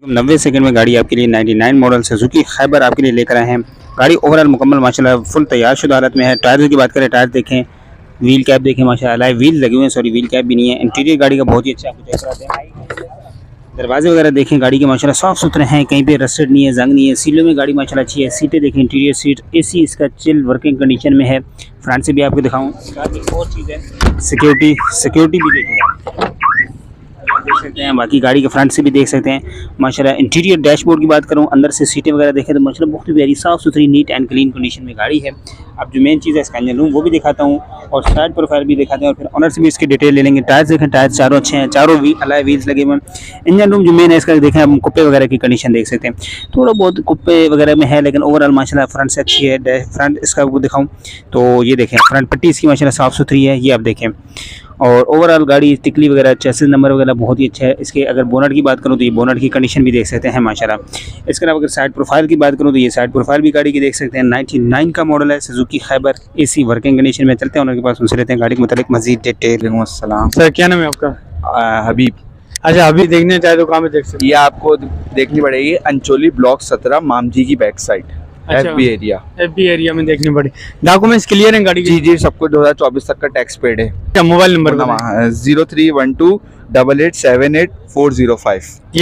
90 second में गाड़ी आपके लिए 99 मॉडल सुजुकी खैबर आपके लिए लेकर आए हैं। गाड़ी ओवरऑल मुकम्मल माशाल्लाह फुल तैयार शुदा हालत में है। टायर्स की बात करें, टायर देखें, व्हील कैप देखें, माशाल्लाह व्हील लगे हुए हैं, सॉरी व्हील कैप भी नहीं है। इंटीरियर गाड़ी का बहुत ही अच्छा आपको चेक कराते हैं। दरवाजे वगैरह देखें गाड़ी के माशाल्लाह साफ़ सुथरे हैं, कहीं पे रस्टेड नहीं है, जंग नहीं है। सीलों में गाड़ी माशाल्लाह अच्छी है। सीटें देखें, इंटीरियर सीट, एसी इसका चिल वर्किंग कंडीशन में है। फ्रंट से भी आपको दिखाऊँ, और चीज़ है सिक्योरिटी भी देखें, देख सकते हैं। बाकी गाड़ी के फ्रंट से भी देख सकते हैं माशाल्लाह। इंटीरियर डैशबोर्ड की बात करूं, अंदर से सीटें वगैरह देखें तो माशाल्लाह बहुत ही प्यारी साफ़ सुथरी नीट एंड क्लीन कंडीशन में गाड़ी है। अब जो मेन चीज़ है इसका इंजन रूम वो भी दिखाता हूं और साइड प्रोफाइल भी दिखाते हैं और फिर ऑनर से भी इसकी डिटेल ले लेंगे। टायर्स देखें, टायर्स चारों अच्छे हैं, चारों अलॉय व्हील्स लगे हुए हैं। इंजन रूम जो मेन है इसका देखें, हम कुप्पे वगैरह की कंडीशन देख सकते हैं, थोड़ा बहुत कुप्पे वगैरह में है, लेकिन ओवरऑल माशाल्लाह फ्रंट से अच्छी है। फ्रंट इसका आपको दिखाऊँ तो ये देखें, फ्रंट पट्टी इसकी माशाल्लाह साफ़ सुथरी है, ये आप देखें। और ओवरऑल गाड़ी टिकली वगैरह, चेसिस नंबर वगैरह बहुत ही अच्छा है। इसके अगर बोनट की बात करूँ तो ये बोनट की कंडीशन भी देख सकते हैं माशाल्लाह। इसके अलावा अगर साइड प्रोफाइल की बात करूँ तो ये साइड प्रोफाइल भी गाड़ी की देख सकते हैं। 99 का मॉडल है, Suzuki Khyber, AC working condition में। चलते हैं उनके पास, उनसे लेते हैं गाड़ी के मुतालिक मजीद डिटेल। अस्सलाम सर, क्या नाम है आपका? हबीब। अच्छा, अभी देखने चाहे तो कहाँ पे देख सकते ये आपको देखनी पड़ेगी अंचोली ब्लॉक 17 मामजी की बैक साइड, अच्छा। FB area. एफबी एरिया में देखनी पड़ी। डॉक्यूमेंट्स क्लियर हैं गाड़ी के? जी जी, सब कुछ 2024 तक का टैक्स पेड है। क्या मोबाइल नंबर? 0312 8878 405। ये